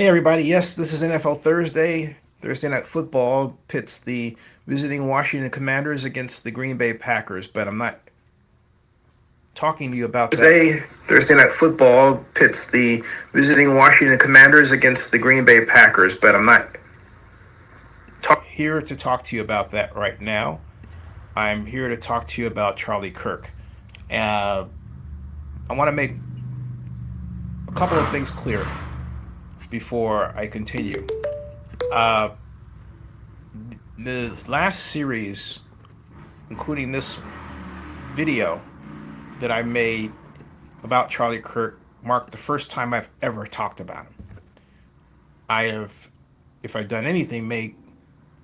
Hey everybody, yes, this is NFL Thursday. Thursday Night Football pits the visiting Washington Commanders against the Green Bay Packers, but I'm not talking to you about that. Thursday Night Football pits the visiting Washington Commanders against the Green Bay Packers, but I'm not here to talk to you about that right now. I'm here to talk to you about Charlie Kirk. Uh, I want to make a couple of things clear before I continue. Uh, the last series, including this video that I made about Charlie Kirk, marked the first time I've ever talked about him. I have, if I've done anything, made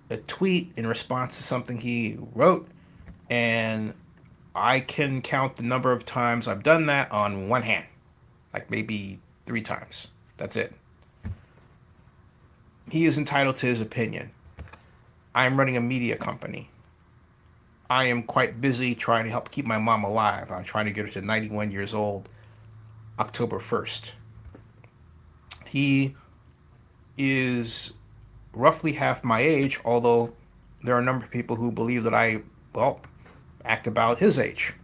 a tweet in response to something he wrote, and I can count the number of times I've done that on one hand, like maybe 3 times. That's it. He is entitled to his opinion. I'm running a media company. I am quite busy trying to help keep my mom alive. I'm trying to get her to 91 years old October 1st. He is roughly half my age, although there are a number of people who believe that I, well, act about his age,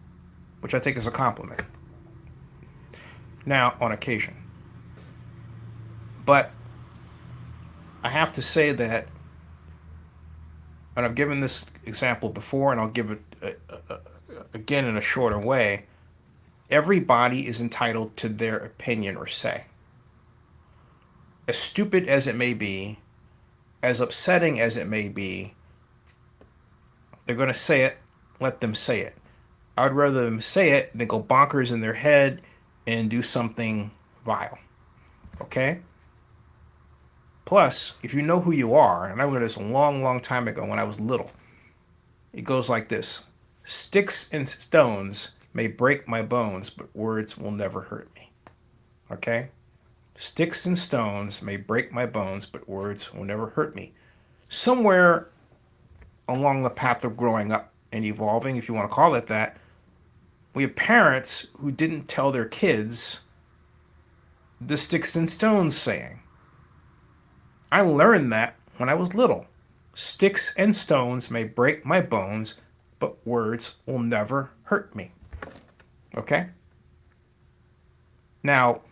which I take as a compliment. Now, on occasion. But I have to say that, and I've given this example before, and I'll give it again in a shorter way. Everybody is entitled to their opinion or say. As stupid as it may be, as upsetting as it may be, they're going to say it, let them say it. I would rather them say it than go bonkers in their head and do something vile. Okay? Plus, if you know who you are, and I learned this a long, long time ago when I was little, it goes like this. Sticks and stones may break my bones, but words will never hurt me. Okay? Sticks and stones may break my bones, but words will never hurt me. Somewhere along the path of growing up and evolving, if you want to call it that, we have parents who didn't tell their kids the sticks and stones saying. I learned that when I was little. Sticks and stones may break my bones, but words will never hurt me. Okay? Now,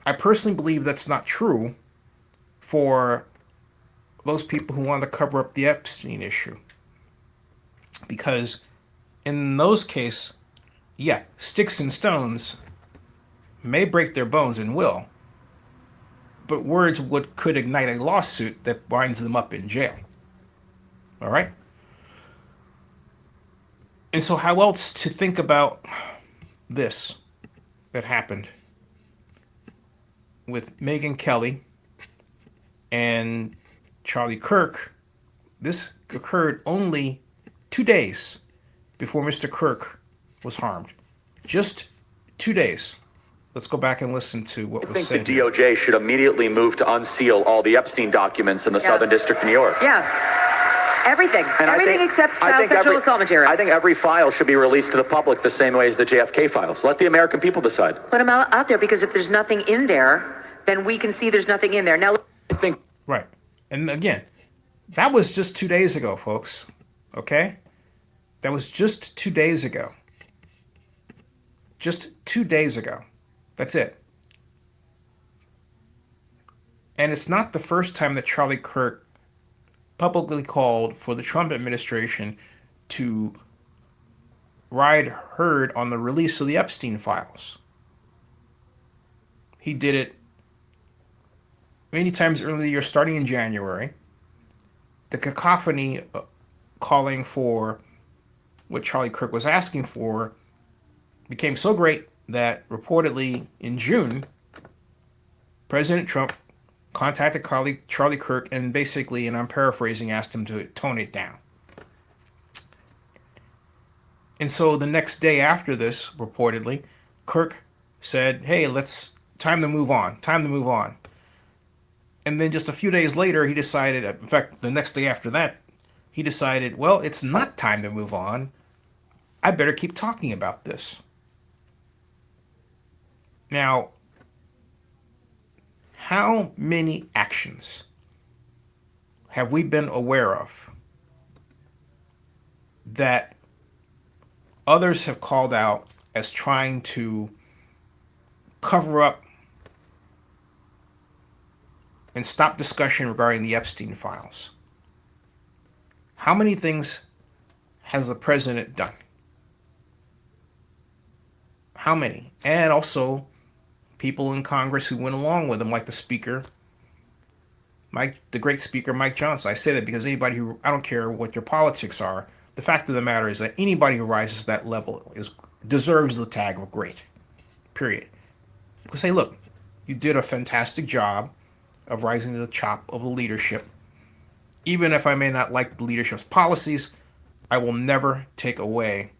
I personally believe that's not true for those people who want to cover up the Epstein issue. Because in those cases, yeah, sticks and stones may break their bones and will, but words could ignite a lawsuit that winds them up in jail. All right? And so how else to think about this that happened with Megyn Kelly and Charlie Kirk? This occurred only 2 days before Mr. Kirk was harmed. Just 2 days. Let's go back and listen to what was said. I think the DOJ should immediately move to unseal all the Epstein documents in the Southern District of New York. Yeah. Everything. Everything except child sexual assault material. I think every file should be released to the public the same way as the JFK files. Let the American people decide. Put them out there, because if there's nothing in there, then we can see there's nothing in there. Now, I think. Right. And again, that was just 2 days ago, folks. Okay? That was just 2 days ago. Just 2 days ago. That's it. And it's not the first time that Charlie Kirk publicly called for the Trump administration to ride herd on the release of the Epstein Files. He did it many times earlier in the year, starting in January. The cacophony calling for what Charlie Kirk was asking for became so great that reportedly in June, President Trump contacted Charlie Kirk and basically, and I'm paraphrasing, asked him to tone it down. And so the next day after this, reportedly, Kirk said, hey, time to move on. And then just a few days later, he decided, in fact, the next day after that, he decided, well, it's not time to move on. I better keep talking about this. Now, How many actions have we been aware of that others have called out as trying to cover up and stop discussion regarding the Epstein files? How many things has the president done? How many? And also people in Congress who went along with him, like the speaker, the great speaker, Mike Johnson. I say that because anybody who, I don't care what your politics are, the fact of the matter is that anybody who rises to that level deserves the tag of great, period. Because, hey, look, you did a fantastic job of rising to the top of the leadership. Even if I may not like the leadership's policies, I will never take away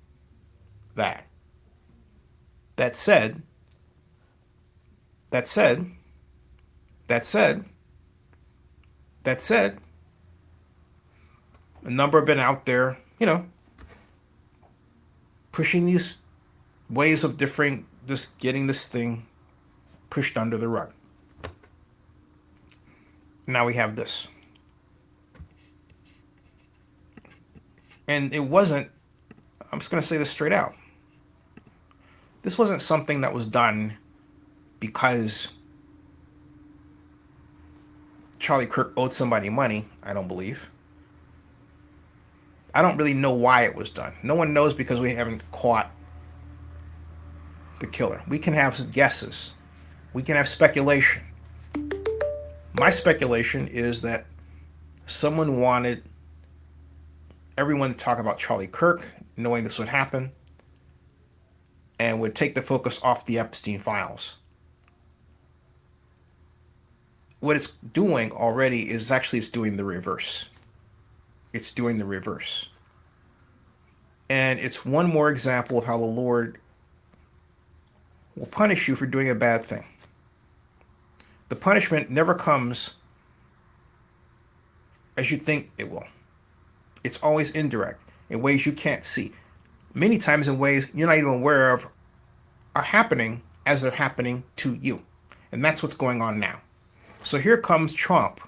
that. That said, a number have been out there, pushing these ways of just getting this thing pushed under the rug. Now we have this. And it wasn't, I'm just going to say this straight out. This wasn't something that was done because Charlie Kirk owed somebody money, I don't believe. I don't really know why it was done. No one knows because we haven't caught the killer. We can have guesses. We can have speculation. My speculation is that someone wanted everyone to talk about Charlie Kirk, knowing this would happen, and would take the focus off the Epstein Files. What it's doing already is actually it's doing the reverse. It's doing the reverse. And it's one more example of how the Lord will punish you for doing a bad thing. The punishment never comes as you think it will. It's always indirect, in ways you can't see. Many times in ways you're not even aware of are happening as they're happening to you. And that's what's going on now. So here comes Trump,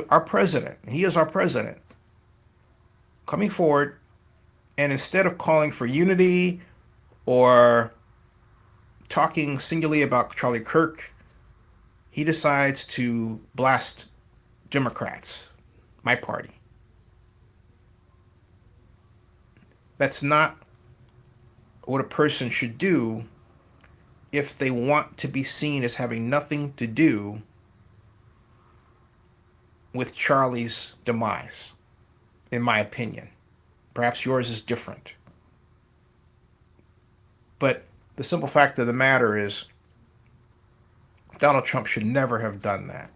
our president. He is our president, coming forward, and instead of calling for unity or talking singularly about Charlie Kirk, he decides to blast Democrats, my party. That's not what a person should do if they want to be seen as having nothing to do with Charlie's demise, in my opinion. Perhaps yours is different. But the simple fact of the matter is, Donald Trump should never have done that.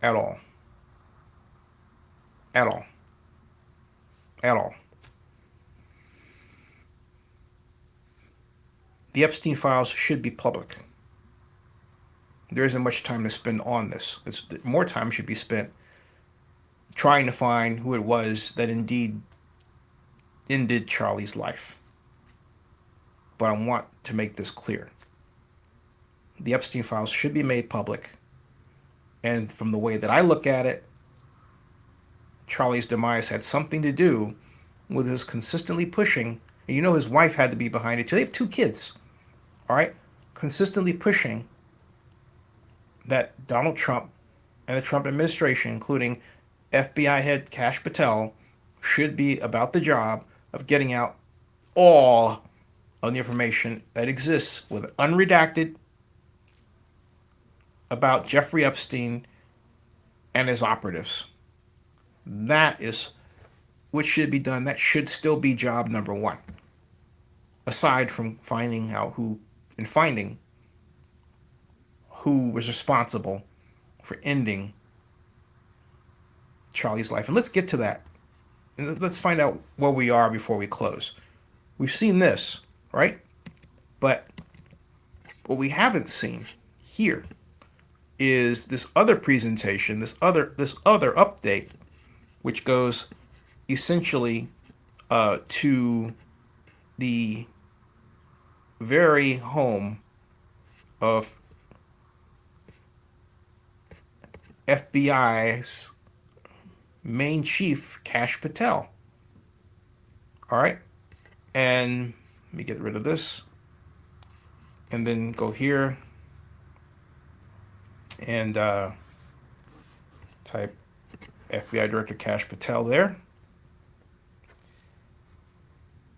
At all. At all. At all. The Epstein Files should be public. There isn't much time to spend on this. More time should be spent trying to find who it was that indeed ended Charlie's life. But I want to make this clear. The Epstein Files should be made public. And from the way that I look at it, Charlie's demise had something to do with his consistently pushing, and his wife had to be behind it too. They have 2 kids, all right? Consistently pushing that Donald Trump and the Trump administration, including FBI head Kash Patel, should be about the job of getting out all of the information that exists with unredacted about Jeffrey Epstein and his operatives. That is what should be done. That should still be job number 1. Aside from finding out who was responsible for ending Charlie's life. And let's get to that. And let's find out where we are before we close. We've seen this, right? But what we haven't seen here is this other presentation, this other update, which goes essentially to the very home of FBI's main chief, Kash Patel. All right. And let me get rid of this. And then go here and type FBI Director Kash Patel there.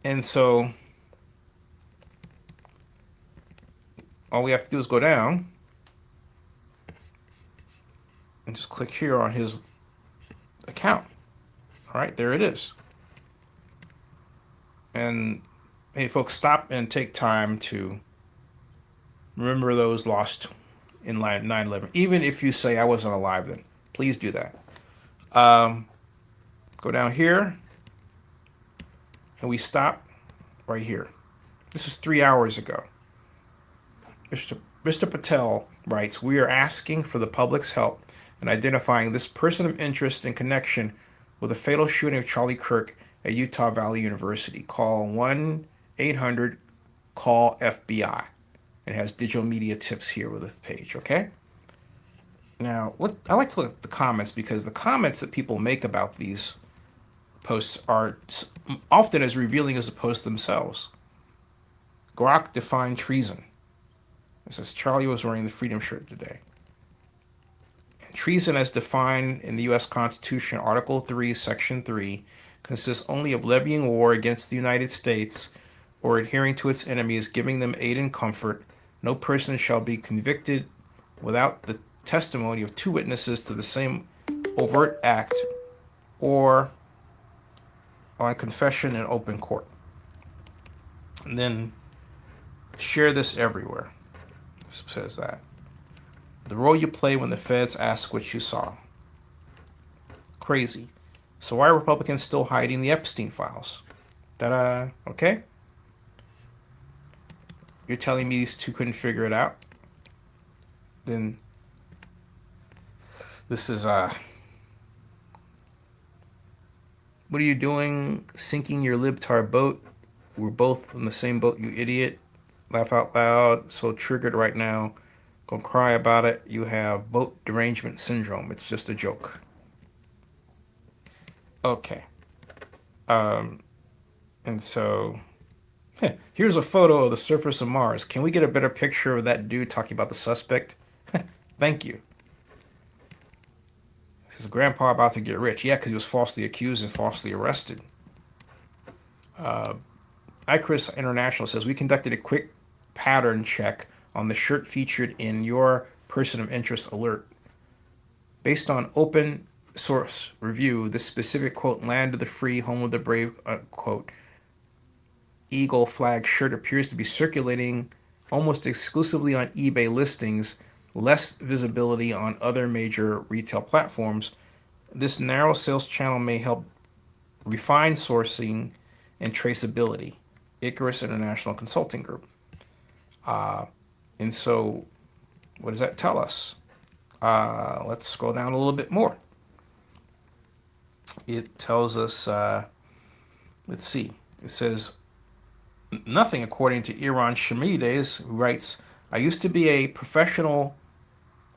And so all we have to do is go down and just click here on his account. All right, there it is. And hey, folks, stop and take time to remember those lost in 9/11. Even if you say I wasn't alive then, please do that. Go down here, and we stop right here. This is 3 hours ago. Mr. Patel writes, "We are asking for the public's help in identifying this person of interest in connection with the fatal shooting of Charlie Kirk at Utah Valley University. Call 1-800-CALL-FBI." It has digital media tips here with this page, okay? Now, I like to look at the comments, because the comments that people make about these posts are often as revealing as the posts themselves. Grok defined treason. It says Charlie was wearing the Freedom shirt today. And treason, as defined in the U.S. Constitution, Article 3, Section 3, consists only of levying war against the United States or adhering to its enemies, giving them aid and comfort. No person shall be convicted without the testimony of two witnesses to the same overt act or on confession in open court. And then share this everywhere. It says that. The role you play when the feds ask what you saw. Crazy. So why are Republicans still hiding the Epstein Files? Okay? You're telling me these two couldn't figure it out? Then this is what are you doing? Sinking your libtard boat? We're both in the same boat, you idiot. Laugh out loud. So triggered right now. Gonna cry about it. You have boat derangement syndrome. It's just a joke. Okay. And so here's a photo of the surface of Mars. Can we get a better picture of that dude talking about the suspect? Thank you. This is Grandpa about to get rich. Yeah, because he was falsely accused and falsely arrested. ICRIS International says, we conducted a quick pattern check on the shirt featured in your person of interest alert. Based on open source review, this specific, quote, land of the free, home of the brave, quote, eagle flag shirt appears to be circulating almost exclusively on eBay listings, less visibility on other major retail platforms. This narrow sales channel may help refine sourcing and traceability. Icarus International Consulting Group. And so, what does that tell us? Let's scroll down a little bit more. It tells us, let's see, it says, nothing, according to Iran Shamides, who writes, I used to be a professional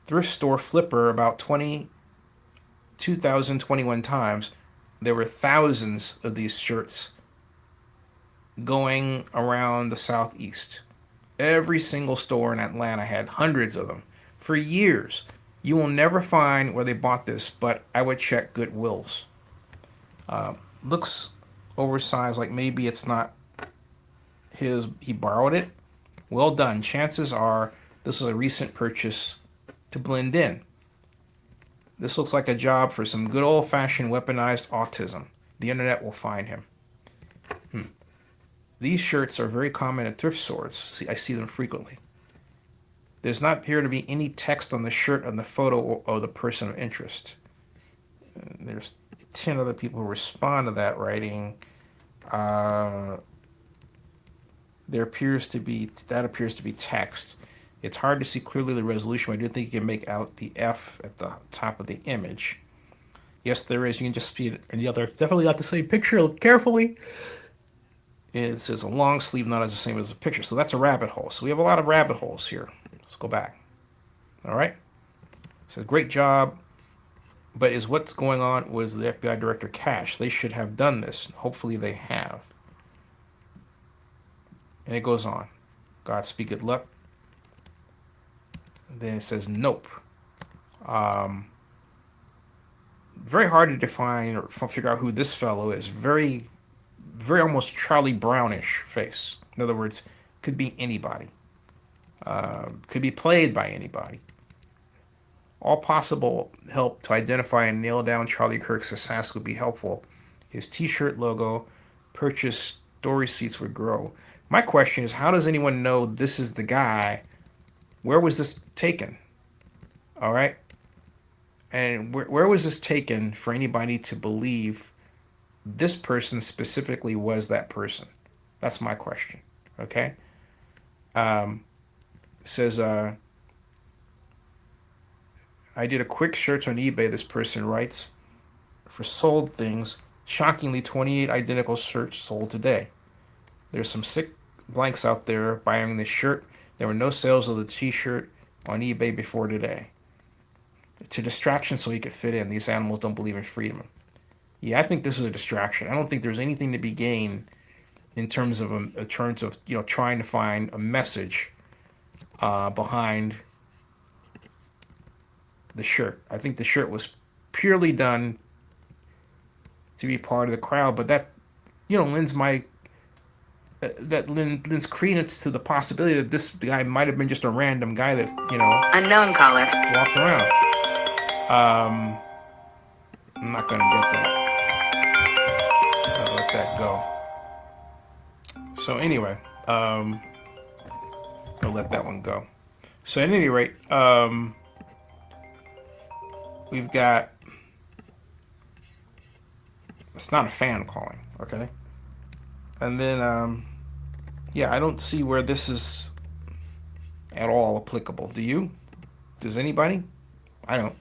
thrift store flipper about 2,021 times. There were thousands of these shirts going around the Southeast. Every single store in Atlanta had hundreds of them for years. You will never find where they bought this, but I would check Goodwill's. Looks oversized, like maybe it's not his, he borrowed it. Well done. Chances are this was a recent purchase to blend in. This looks like a job for some good old-fashioned weaponized autism. The internet will find him. These shirts are very common at thrift stores. I see them frequently. There's not appear to be any text on the shirt on the photo of the person of interest. There's 10 other people who respond to that writing. There appears to be text. It's hard to see clearly the resolution, but I do think you can make out the F at the top of the image. Yes, there is. You can just see it in the other. Definitely not the same picture. Look carefully. It says a long sleeve, not as the same as the picture. So that's a rabbit hole. So we have a lot of rabbit holes here. Let's go back. All right. So great job. But is what's going on was the FBI director cash. They should have done this. Hopefully they have. And it goes on. Godspeed, good luck. And then it says nope. Very hard to define or figure out who this fellow is. Very, very almost Charlie Brownish face. In other words, could be anybody. Could be played by anybody. All possible help to identify and nail down Charlie Kirk's assassin would be helpful. His t-shirt logo, purchase store receipts would grow. My question is, how does anyone know this is the guy? Where was this taken? All right. And where was this taken for anybody to believe this person specifically was that person? That's my question. Okay. It says, I did a quick search on eBay, this person writes, for sold things. Shockingly, 28 identical shirts sold today. There's some sick blanks out there buying this shirt. There were no sales of the t-shirt on eBay before today. It's a distraction so he could fit in. These animals don't believe in freedom. Yeah, I think this is a distraction. I don't think there's anything to be gained in terms of trying to find a message behind the shirt. I think the shirt was purely done to be part of the crowd, but that lends credence to the possibility that this guy might have been just a random guy that Unknown caller. walked around. I'm not gonna get that. I'll let that go. So anyway, I'll let that one go. So at any rate, we've got, it's not a fan calling, okay? And then, yeah, I don't see where this is at all applicable. Do you? Does anybody? I don't.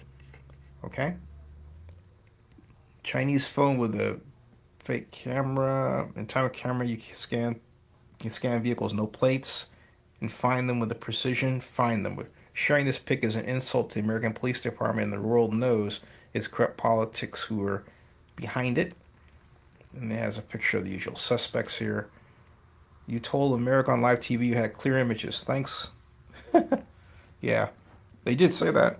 Okay. Chinese phone with a fake camera. In time of camera, you can scan vehicles, no plates, and find them with a precision. Find them. Sharing this pic is an insult to the American Police Department, and the world knows it's corrupt politics who are behind it. And it has a picture of the usual suspects here. You told America on live TV you had clear images. Thanks. Yeah, they did say that.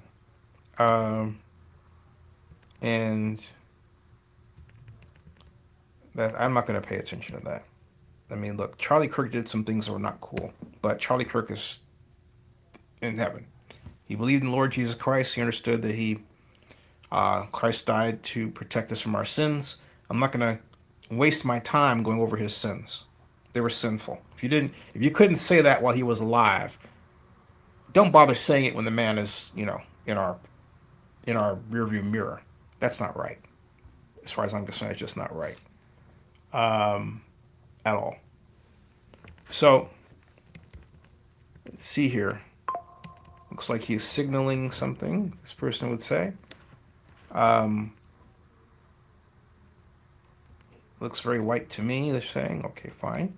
And that I'm not going to pay attention to that. I mean, look, Charlie Kirk did some things that were not cool, but Charlie Kirk is in heaven. He believed in the Lord Jesus Christ. He understood that Christ died to protect us from our sins. I'm not going to waste my time going over his sins. They were sinful. If you couldn't say that while he was alive, don't bother saying it when the man is, in our rearview mirror. That's not right. As far as I'm concerned, it's just not right. At all. So, let's see here. Looks like he's signaling something, this person would say. Looks very white to me, they're saying. Okay, fine.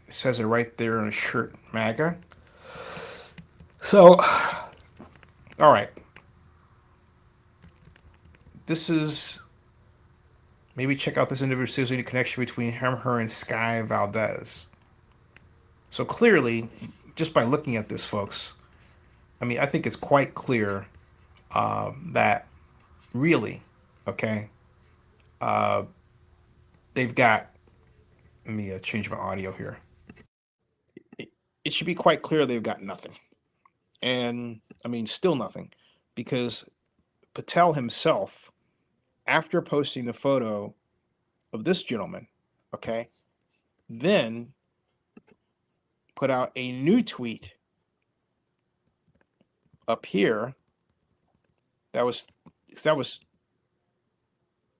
It says it right there on his shirt, MAGA. So, all right. This is, maybe check out this individual, see if there's any connection between him, her, and Sky Valdez. So clearly, just by looking at this, folks, I mean, I think it's quite clear that really, okay, they've got, let me change my audio here. It should be quite clear they've got nothing. And, I mean, still nothing. Because Patel himself, after posting the photo of this gentleman, okay, then put out a new tweet up here that was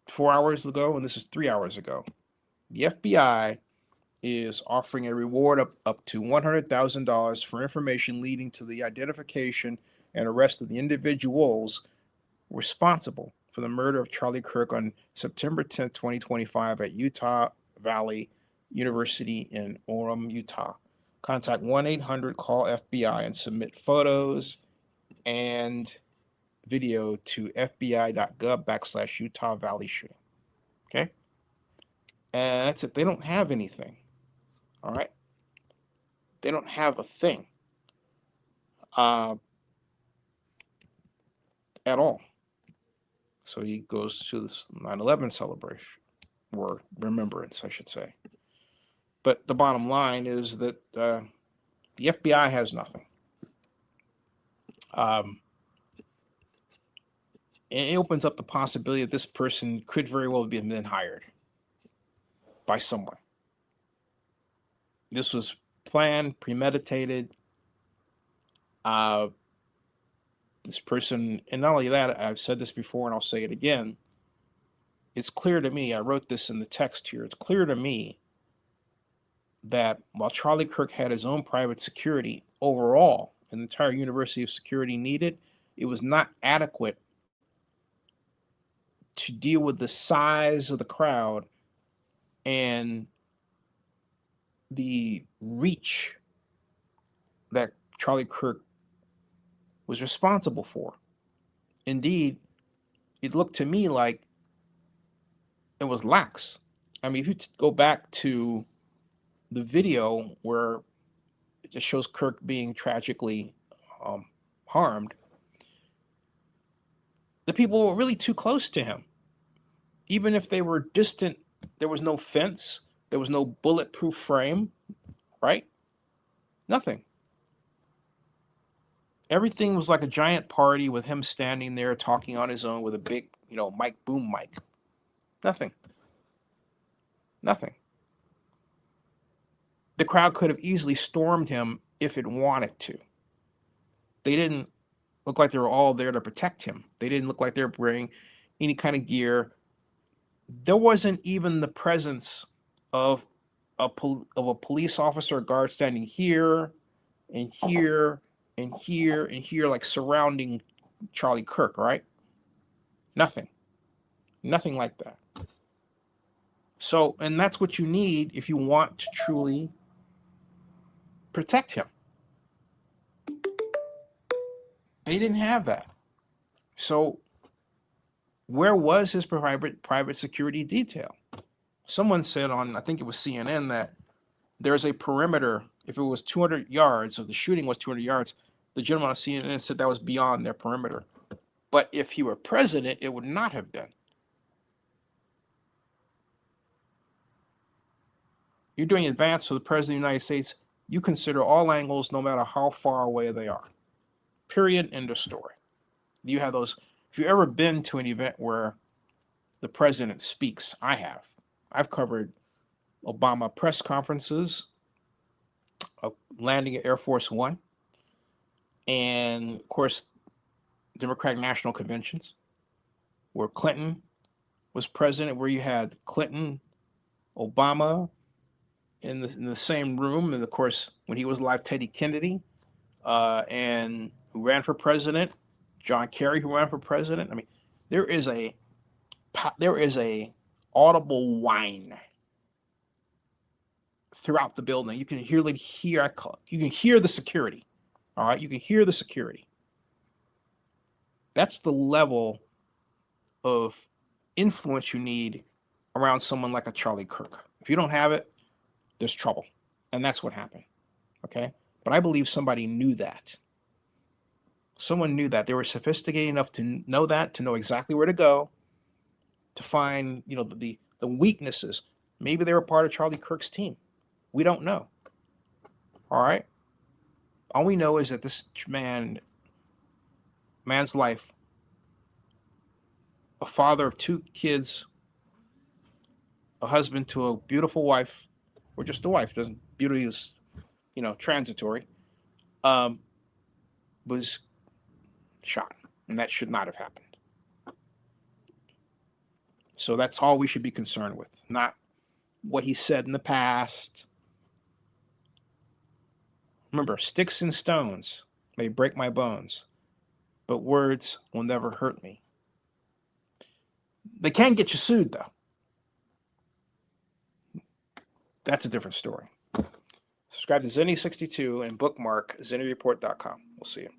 4 hours ago, and this is 3 hours ago. The FBI is offering a reward of up to $100,000 for information leading to the identification and arrest of the individuals responsible for the murder of Charlie Kirk on September 10th, 2025 at Utah Valley University in Orem, Utah. contact 1-800-CALL-FBI and submit photos and video to fbi.gov/Utah Valley shooting. Okay? And that's it. They don't have anything. All right? They don't have a thing at all. So he goes to this 9/11 celebration, or remembrance, I should say. But the bottom line is that the FBI has nothing. It opens up the possibility that this person could very well have been hired by someone. This was planned, premeditated. This person, and not only that, I've said this before and I'll say it again. It's clear to me, I wrote this in the text here, it's clear to me that while Charlie Kirk had his own private security overall, an entire university of security needed, it was not adequate to deal with the size of the crowd and the reach that Charlie Kirk was responsible for. Indeed, it looked to me like it was lax. I mean, if you go back to the video where it just shows Kirk being tragically harmed, the people were really too close to him. Even if they were distant, there was no fence, there was no bulletproof frame, right? Nothing. Everything was like a giant party with him standing there talking on his own with a big, boom mic. Nothing. Nothing. The crowd could have easily stormed him if it wanted to. They didn't look like they were all there to protect him. They didn't look like they were wearing any kind of gear. There wasn't even the presence of a police officer or guard standing here and here and here and here, like surrounding Charlie Kirk, right? Nothing. Nothing like that. So, and that's what you need if you want to truly protect him. They didn't have that. So, where was his private security detail? Someone said on, I think it was CNN, that there's a perimeter. If it was 200 yards, if the shooting was 200 yards, the gentleman on CNN said that was beyond their perimeter. But if he were president, it would not have been. You're doing advance for the president of the United States, you consider all angles no matter how far away they are. Period. End of story. You have those. If you've ever been to an event where the president speaks, I have. I've covered Obama press conferences, landing at Air Force One, and of course, Democratic National Conventions, where Clinton was president, where you had Clinton, Obama in the same room, and of course, when he was alive, Teddy Kennedy, and who ran for president, John Kerry, who ran for president. I mean, there is a audible whine throughout the building. You can hear you can hear the security. All right, you can hear the security. That's the level of influence you need around someone like a Charlie Kirk. If you don't have it, there's trouble. And that's what happened. Okay? But I believe somebody knew that. Someone knew that. They were sophisticated enough to know that, to know exactly where to go, to find, the weaknesses. Maybe they were part of Charlie Kirk's team. We don't know. All right? All we know is that this man's life, a father of 2 kids, a husband to a beautiful wife, or just a wife, beauty is, transitory, was shot. And that should not have happened. So that's all we should be concerned with, not what he said in the past. Remember, sticks and stones may break my bones, but words will never hurt me. They can get you sued, though. That's a different story. Subscribe to Zinni62 and bookmark zinnireport.com. We'll see you.